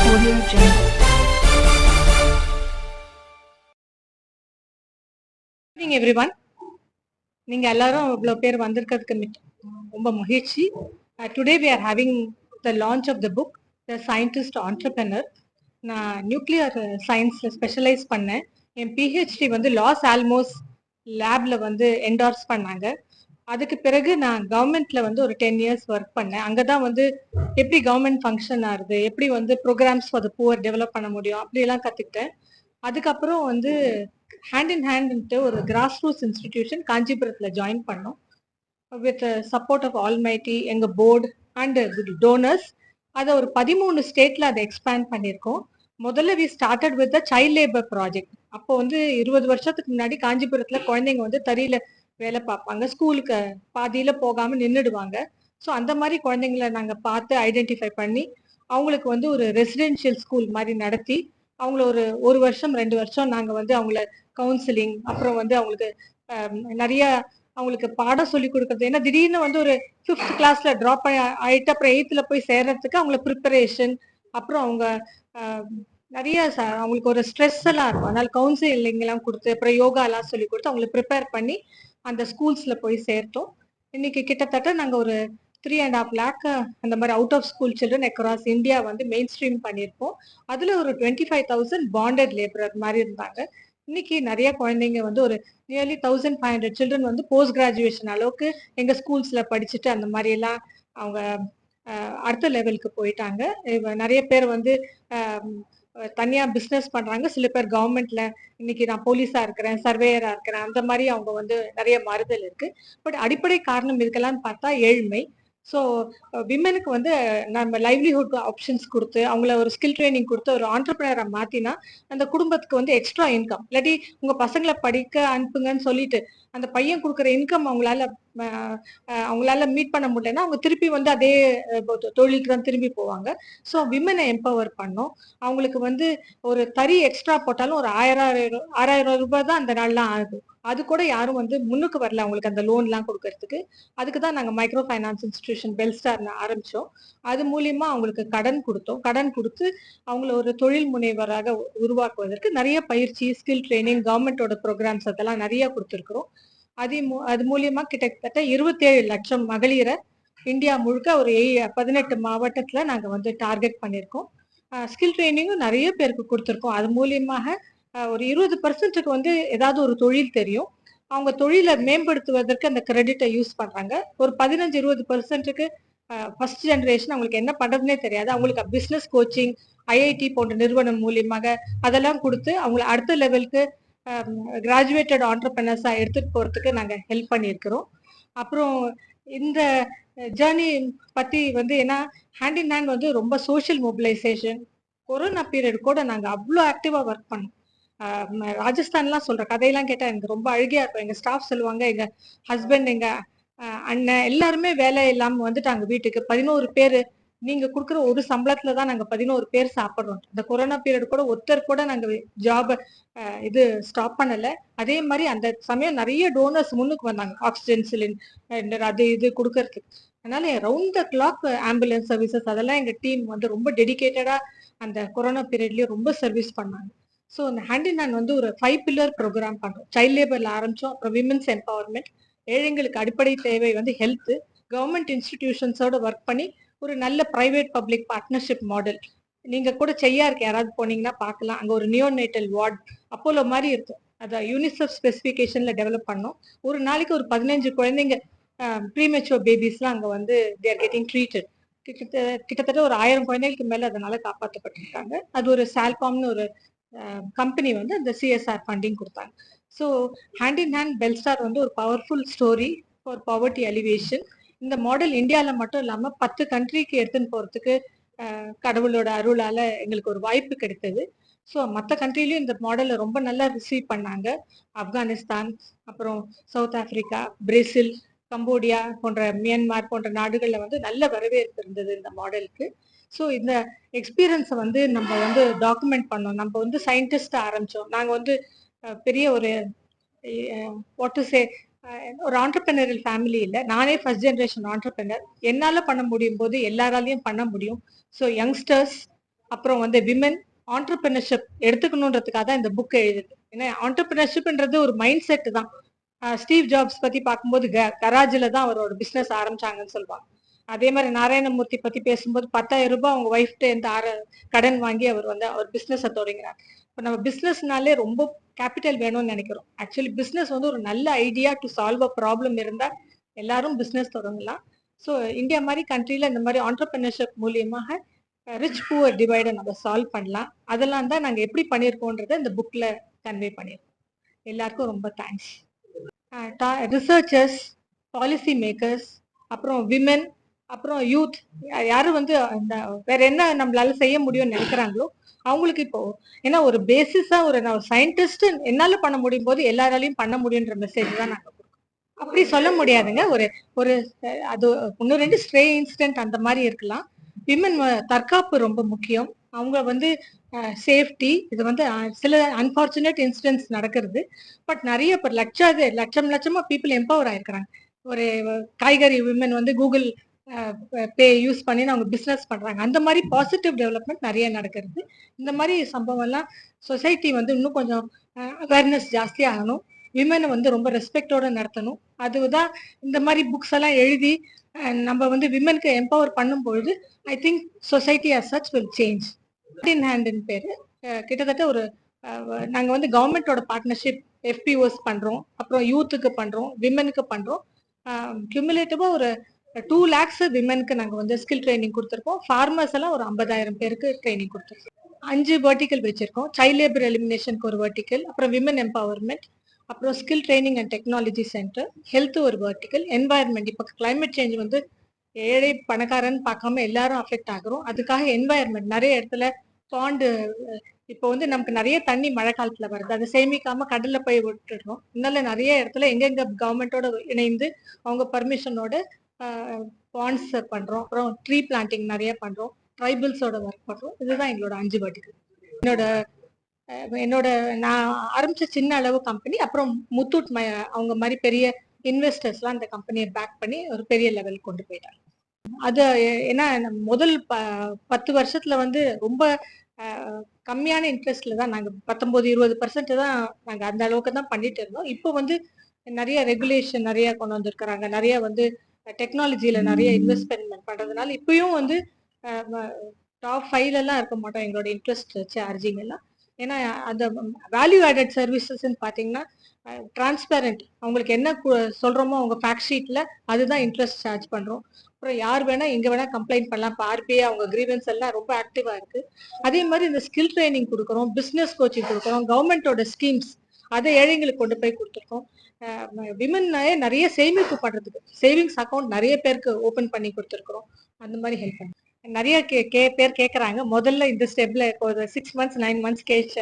Audio Jungle. Good evening everyone. நீங்க எல்லாரும் இவ்வளவு பேர் வந்திருக்கிறதுக்கு ரொம்ப மகிழ்ச்சி. Today we are having the launch of the book The Scientist Entrepreneur. நான் நியூக்ளியர் சயின்ஸ்ல ஸ்பெஷலைஸ் பண்ணேன். என் பிஹெச்டி வந்து லாஸ் ஆல்மோஸ் லேப்ல வந்து என்டார்ஸ் பண்ணாங்க. அதுக்கு பிறகு நான் கவர்மெண்ட்ல வந்து ஒரு 10 இயர்ஸ் ஒர்க் பண்ணேன். அங்கதான் வந்து எப்படி கவர்மெண்ட் ஃபங்க்ஷன் ஆகுது, எப்படி வந்து programs for the poor develop பண்ண முடியும் அப்படியெல்லாம் கத்துக்கிட்டேன். அதுக்கப்புறம் வந்து ஹேண்ட் இன் ஹேண்ட்ன்ட்டு ஒரு கிராஸ் ரூட்ஸ் இன்ஸ்டிடியூஷன் காஞ்சிபுரத்தில் ஜாயின் பண்ணோம். வித் சப்போர்ட் ஆஃப் ஆல்மைட்டி எங்கள் போர்டு அண்ட் டோனர்ஸ் அதை ஒரு 13 ஸ்டேட்ல அதை எக்ஸ்பேண்ட் பண்ணியிருக்கோம். முதல்ல we started with the child labour project. அப்போ வந்து 20 வருஷத்துக்கு முன்னாடி காஞ்சிபுரத்தில் குழந்தைங்க வந்து தறியில வேலை பார்ப்பாங்க, ஸ்கூலுக்கு பாதியில போகாம நின்றுடுவாங்க. ஸோ அந்த மாதிரி குழந்தைங்களை நாங்கள் பார்த்து ஐடென்டிஃபை பண்ணி அவங்களுக்கு வந்து ஒரு ரெசிடென்ஷியல் ஸ்கூல் மாதிரி நடத்தி அவங்கள ஒரு வருஷம் 2 வருஷம் நாங்கள் வந்து அவங்கள கவுன்சிலிங், அப்புறம் வந்து அவங்களுக்கு நிறைய அவங்களுக்கு பாடம் சொல்லி கொடுக்கறது. ஏன்னா திடீர்னு வந்து ஒரு 5th கிளாஸ்ல ட்ராப் ஆயிட்டு அப்புறம் 8th போய் சேர்றதுக்கு அவங்கள ப்ரிப்பரேஷன், அப்புறம் அவங்க நிறைய அவங்களுக்கு ஒரு ஸ்ட்ரெஸ் எல்லாம் இருக்கும். அதனால கவுன்சிலிங் எல்லாம் கொடுத்து அப்புறம் யோகா எல்லாம் சொல்லி கொடுத்து அவங்களை ப்ரிப்பேர் பண்ணி அந்த ஸ்கூல்ஸ்ல போய் சேர்த்தோம். இன்னைக்கு கிட்டத்தட்ட நாங்கள் ஒரு 3.5 lakh அந்த மாதிரி out of school children across India வந்து மெயின் ஸ்ட்ரீம் பண்ணியிருப்போம். அதுல ஒரு 25,000 பாண்டட் லேபரர் மாதிரி இருந்தாங்க. இன்னைக்கு நிறைய குழந்தைங்க வந்து ஒரு நியர்லி 1,500 சில்ட்ரன் வந்து போஸ்ட் கிராஜுவேஷன் அளவுக்கு எங்க ஸ்கூல்ஸ்ல படிச்சுட்டு அந்த மாதிரி எல்லாம் அவங்க அடுத்த லெவலுக்கு போயிட்டாங்க. நிறைய பேர் வந்து தனியா பிசினஸ் பண்றாங்க, சில பேர் கவர்மெண்ட்ல இன்னைக்கு நான் போலீஸா இருக்கிறேன், சர்வேயரா இருக்கிறேன், அந்த மாதிரி அவங்க வந்து நிறைய மாறுதல் இருக்கு. பட் அடிப்படை காரணம் இதுக்கெல்லாம் பார்த்தா ஏழ்மை. ஸோ விமனுக்கு வந்து நம்ம லைவ்லிஹுட் ஆப்ஷன்ஸ் கொடுத்து அவங்கள ஒரு ஸ்கில் ட்ரைனிங் கொடுத்து ஒரு ஆண்டர்பிரினரா மாத்தினா அந்த குடும்பத்துக்கு வந்து எக்ஸ்ட்ரா இன்கம், இல்லாட்டி உங்க பசங்களை படிக்க அனுப்புங்கன்னு சொல்லிட்டு அந்த பையன் கொடுக்குற இன்கம் அவங்களால மீட் பண்ண முடியலன்னா அவங்க திருப்பி வந்து அதே தொழிலுக்கு தான் திரும்பி போவாங்க. ஸோ விமனை எம்பவர் பண்ணோம். அவங்களுக்கு வந்து ஒரு தறி எக்ஸ்ட்ரா போட்டாலும் ஒரு 6,000 ரூபாய் தான் அந்த நாள்லாம் ஆகுது. அது கூட யாரும் வந்து முன்னுக்கு வரல அவங்களுக்கு அந்த லோன்லாம் கொடுக்கறதுக்கு. அதுக்கு தான் நாங்கள் மைக்ரோ ஃபைனான்ஸ் இன்ஸ்டிடியூஷன் பெல்ஸ்டார் ஆரம்பிச்சோம். அது மூலியமா அவங்களுக்கு கடன் கொடுத்தோம். கடன் கொடுத்து அவங்கள ஒரு தொழில் முனைவராக உருவாக்குவதற்கு நிறைய பயிற்சி, ஸ்கில் ட்ரைனிங், கவர்மெண்டோட ப்ரோக்ராம்ஸ் அதெல்லாம் நிறைய கொடுத்துருக்குறோம். அது மூலியமா கிட்டத்தட்ட 27 லட்சம் மகளிரை இந்தியா முழுக்க ஒரு 18 மாவட்டத்துல நாங்க வந்து டார்கெட் பண்ணியிருக்கோம். ஸ்கில் ட்ரைனிங்கும் நிறைய பேருக்கு கொடுத்துருக்கோம். அது மூலியமாக ஒரு 20% வந்து ஏதாவது ஒரு தொழில் தெரியும், அவங்க தொழிலை மேம்படுத்துவதற்கு அந்த கிரெடிட்டை யூஸ் பண்றாங்க. ஒரு 15-20%க்கு ஃபர்ஸ்ட் ஜெனரேஷன் அவங்களுக்கு என்ன பண்றதுனே தெரியாது, அவங்களுக்கு பிசினஸ் கோச்சிங், ஐஐடி போன்ற நிறுவனம் மூலியமாக அதெல்லாம் கொடுத்து அவங்களை அடுத்த லெவலுக்கு கிராஜுவேட்டட் ஆண்டர்பிரினர்ஸா எடுத்துட்டு போறதுக்கு நாங்க ஹெல்ப் பண்ணியிருக்கிறோம். அப்புறம் இந்த ஜேர்னி பத்தி வந்து ஏன்னா ஹேண்ட் இன் ஹேண்ட் வந்து ரொம்ப சோஷியல் மொபிலைசேஷன். கொரோனா பீரியட் கூட நாங்க அவ்வளோ ஆக்டிவா ஒர்க் பண்ணோம். ராஜஸ்தான்லாம் சொல்ற கதையெல்லாம் கேட்டா எனக்கு ரொம்ப அழுகையா இருக்கும். எங்க ஸ்டாஃப் சொல்லுவாங்க, எங்க ஹஸ்பண்ட், எங்க அண்ணன் எல்லாருமே வேலை இல்லாம வந்துட்டாங்க வீட்டுக்கு. 11 பேரு நீங்க கொடுக்குற ஒரு சம்பளத்துல தான் நாங்க 11 பேர் சாப்பிடுறோம். இந்த கொரோனா பீரியட் கூட ஒருத்தர் கூட நாங்க ஜாப் இது ஸ்டாப் பண்ணல. அதே மாதிரி அந்த சமயம் நிறைய டோனர்ஸ் முன்னுக்கு வந்தாங்க, ஆக்சிஜன் சிலிண்டர் அது இது கொடுக்கறதுக்கு. அதனால round the clock ambulance services அதெல்லாம் எங்க டீம் வந்து ரொம்ப டெடிகேட்டடா அந்த கொரோனா பீரியட்லயும் ரொம்ப சர்வீஸ் பண்ணாங்க. ஸோ இந்த ஹேண்ட் இன் ஹேண்ட் வந்து ஒரு 5 பில்லர் ப்ரோக்ராம் பண்றோம். சைல்ட் லேபர்ல ஆரம்பிச்சோம், அப்புறம் விமென்ஸ் எம்பவர்மெண்ட், ஏழைங்களுக்கு அடிப்படை தேவை வந்து ஹெல்த், கவர்மெண்ட் இன்ஸ்டிடியூஷன்ஸோட ஒர்க் பண்ணி ஒரு நல்ல பிரைவேட் பப்ளிக் பார்ட்னர்ஷிப் மாடல். நீங்க கூட செய்யா இருக்கு, யாராவது போனீங்கன்னா பார்க்கலாம். அங்க ஒரு நியோநேட்டல் வார்டு அப்போலோ மாதிரி இருக்கும், அதை யூனிசெஃப் ஸ்பெசிஃபிகேஷன்ல டெவலப் பண்ணோம். ஒரு நாளைக்கு ஒரு 15 குழந்தைங்க ப்ரீமெச்சுவர் பேபிஸ்லாம் அங்க வந்து தே ஆர் கெட்டிங் ட்ரீட்டட். கிட்டத்தட்ட ஒரு 1000 குழந்தைகளுக்கு மேல அதனால காப்பாற்றப்பட்டிருக்காங்க. அது ஒரு சால்காம்னு ஒரு கம்பெனி வந்து அந்த சிஎஸ்ஆர் ஃபண்டிங் கொடுத்தாங்க. So hand in hand Belstar வந்து ஒரு powerful story for poverty elevation. இந்த மாடல் இந்தியாவில் மட்டும் இல்லாமல் 10 கண்ட்ரிக்கு எடுத்துன்னு போகிறதுக்கு கடவுளோட அருளால எங்களுக்கு ஒரு வாய்ப்பு கிடைத்தது. ஸோ மற்ற கண்ட்ரிலையும் இந்த மாடலை ரொம்ப நல்லா ரிசீவ் பண்ணாங்க. ஆப்கானிஸ்தான், அப்புறம் சவுத் ஆப்பிரிக்கா, பிரேசில், கம்போடியா போன்ற, மியான்மார் போன்ற நாடுகளில் வந்து நல்ல வரவேற்பு இருந்தது இந்த மாடலுக்கு. ஸோ இந்த எக்ஸ்பீரியன்ஸை வந்து நம்ம வந்து டாக்குமெண்ட் பண்ணோம். நம்ம வந்து சயின்டிஸ்ட் ஆரம்பிச்சோம். நாங்கள் வந்து பெரிய ஒரு வாட் டு சே ஒரு ஆண்டர்பிரினரல் ஃபேமிலி இல்லை. நானே ஃபர்ஸ்ட் ஜென்ரேஷன் ஆண்டர்பிரினர். என்னால் பண்ண முடியும் போது எல்லாராலையும் பண்ண முடியும். ஸோ யங்ஸ்டர்ஸ், அப்புறம் வந்து விமன் ஆண்டர்பிரினர்ஷிப் எடுத்துக்கணுன்றதுக்காக தான் இந்த புக் எழுதுது. ஏன்னா ஆண்டர்பிரினர்ஷிப்ன்றது ஒரு மைண்ட் செட் தான். ஸ்டீவ் ஜாப்ஸ் பத்தி பார்க்கும்போது கராஜில தான் அவரோட பிசினஸ் ஆரம்பிச்சாங்கன்னு சொல்லுவாங்க. அதே மாதிரி நாராயணமூர்த்தி பத்தி பேசும்போது 10,000 ரூபாய் அவங்க ஒய்ஃப்ட இருந்து கடன் வாங்கி அவர் வந்து அவர் பிசினஸ் தொடங்கினார். இப்போ நம்ம பிசினஸ்னாலே ரொம்ப கேபிட்டல் வேணும்னு நினைக்கிறோம். ஆக்சுவலி பிசினஸ் வந்து ஒரு நல்ல idea to solve a problem இருந்தா எல்லாரும் பிசினஸ் தொடங்கலாம். ஸோ இந்தியா மாதிரி கண்ட்ரில இந்த மாதிரி ஆண்டர்பிரினர்ஷிப் மூலியமாக ரிச் புவர் டிவைடை நம்ம சால்வ் பண்ணலாம். அதெல்லாம் தான் நாங்கள் எப்படி பண்ணியிருக்கோன்றதை இந்த புக்ல கன்வே பண்ணியிருக்கோம். எல்லாருக்கும் ரொம்ப தேங்க்ஸ். ரிசர்ச்சர்ஸ், பாலிசி மேக்கர்ஸ், அப்புறம் விமென், அப்புறம் யூத், யாரும் வந்து இந்த வேற என்ன நம்மளால செய்ய முடியும்னு நினைக்கிறாங்களோ அவங்களுக்கு இப்போ ஏன்னா ஒரு பேசிஸா ஒரு சயின்டிஸ்ட் என்னால பண்ண முடியும் போது எல்லாராலையும் பண்ண முடியுன்ற மெசேஜ் தான் நாங்க கொடுக்கோம். அப்படி சொல்ல முடியாதுங்க. ஒரு ஒரு அது ஒன்னு ரெண்டு ஸ்ட்ரே இன்சிடென்ட் அந்த மாதிரி இருக்கலாம். விமன் தற்காப்பு ரொம்ப முக்கியம். அவங்க வந்து சேஃப்டி இது வந்து சில அன்பார்ச்சுனேட் இன்சிடென்ட்ஸ் நடக்கிறது. பட் நிறைய பேர் லட்சமா பீப்புள் எம்பவர் ஆயிருக்கிறாங்க. ஒரு காய்கறி விமன் வந்து கூகுள் பே யூஸ் பண்ணி அவங்க பிசினஸ் பண்றாங்க. அந்த மாதிரி பாசிட்டிவ் டெவலப்மெண்ட் நிறைய நடக்கிறது. இந்த மாதிரி சம்பவம் எல்லாம் சொசைட்டி வந்து இன்னும் கொஞ்சம் அவேர்னஸ் ஜாஸ்தி ஆகணும். விமனை வந்து ரொம்ப ரெஸ்பெக்டோட நடத்தணும். அதுதான் இந்த மாதிரி புக்ஸ் எல்லாம் எழுதி நம்ம வந்து விமனுக்கு எம்பவர் பண்ணும் பொழுது I think society as such will change. In ஹேண்ட்னு பேரு. கிட்டத்தட்ட ஒரு நாங்க வந்து கவர்மெண்டோட பார்ட்னர்ஷிப் எஃபிஓஸ் பண்றோம், அப்புறம் யூத்துக்கு பண்றோம், விமனுக்கு பண்றோம். கியூமுலேட்டிவா ஒரு 2 lakhs விமனுக்கு நாங்க வந்து ஸ்கில் ட்ரைனிங் கொடுத்துருக்கோம். ஃபார்மர்ஸ் எல்லாம் ஒரு 50,000 பேருக்கு ட்ரைனிங் கொடுத்துருக்கோம். 5 வெர்டிக்கல் வச்சிருக்கோம். சைல்ட் லேபர் எலிமினேஷனுக்கு ஒரு வெர்டிக்கல், அப்புறம் விமன் எம்பவர்மெண்ட், அப்புறம் skill training and technology centre, health ஒரு வெர்டிக்கல், என்வாயர்மெண்ட். இப்போ கிளைமேட் சேஞ்ச் வந்து ஏழை பணக்காரன் பார்க்காம எல்லாரும் அஃபெக்ட் ஆகுறோம். அதுக்காக என்வாயர்மெண்ட் நிறைய இடத்துல பாண்டு இப்போ வந்து நமக்கு நிறைய தண்ணி மழை காலத்துல வருது. அதை சேமிக்காம கடல்ல போய் விட்டுடுறோம். இதனால நிறைய இடத்துல எங்கெங்க கவர்மெண்டோட இணைந்து அவங்க பர்மிஷனோட பாண்ட்ஸ் பண்றோம். அப்புறம் ட்ரீ பிளான்டிங் நிறைய பண்றோம். ட்ரைபிள்ஸோட ஒர்க் பண்றோம். இதுதான் எங்களோட 5 வெர்டிக்கல். என்னோட நான் ஆரம்பிச்ச சின்ன அளவு கம்பெனி, அப்புறம் முத்தூட் அவங்க மாதிரி பெரிய இன்வெஸ்டர்ஸ்லாம் அந்த கம்பெனியை பேக் பண்ணி ஒரு பெரிய லெவல் கொண்டு போயிட்டாங்க. அது ஏன்னா முதல் 10 வருஷத்துல வந்து ரொம்ப கம்மியான இன்ட்ரெஸ்ட்ல தான் நாங்க 19-20% தான் நாங்க அந்த அளவுக்கு தான் பண்ணிட்டு இருந்தோம். இப்போ வந்து நிறைய ரெகுலேஷன் நிறைய கொண்டு வந்திருக்கிறாங்க. நிறைய வந்து டெக்னாலஜியில நிறைய இன்வெஸ்ட்மெண்ட் பண்றதுனால இப்பயும் வந்து டாப் 5ல எல்லாம் இருக்க மாட்டோம் எங்களோட இன்ட்ரெஸ்ட் சார்ஜிங் எல்லாம். ஏன்னா அந்த வேல்யூ ஆடட் சர்வீசஸ்ன்னு பாத்தீங்கன்னா டிரான்ஸ்பேரண்ட், அவங்களுக்கு என்ன சொல்றோமோ அவங்க ஃபேக்ட் ஷீட்ல அதுதான் இன்ட்ரெஸ்ட் சார்ஜ் பண்றோம். அப்புறம் யார் வேணா எங்க வேணா கம்ப்ளைண்ட் பண்ணலாம். இப்போ ஆர்பிஐ அவங்க கிரீவன்ஸ் எல்லாம் ரொம்ப ஆக்டிவா இருக்கு. அதே மாதிரி இந்த ஸ்கில் ட்ரைனிங் கொடுக்குறோம், பிசினஸ் கோச்சிங் கொடுக்குறோம், கவர்மெண்டோட ஸ்கீம்ஸ் அதை ஏழைங்களுக்கு கொண்டு போய் கொடுத்துருக்கோம். விமன் நிறைய சேமிப்பு பண்றதுக்கு சேவிங்ஸ் அக்கௌண்ட் நிறைய பேருக்கு ஓபன் பண்ணி கொடுத்துருக்குறோம். அந்த மாதிரி ஹெல்ப் பண்ணி நிறைய பேர் கேட்கறாங்க. முதல்ல இந்த ஸ்டெப்ல ஒரு 6 months 9 months கேச்சு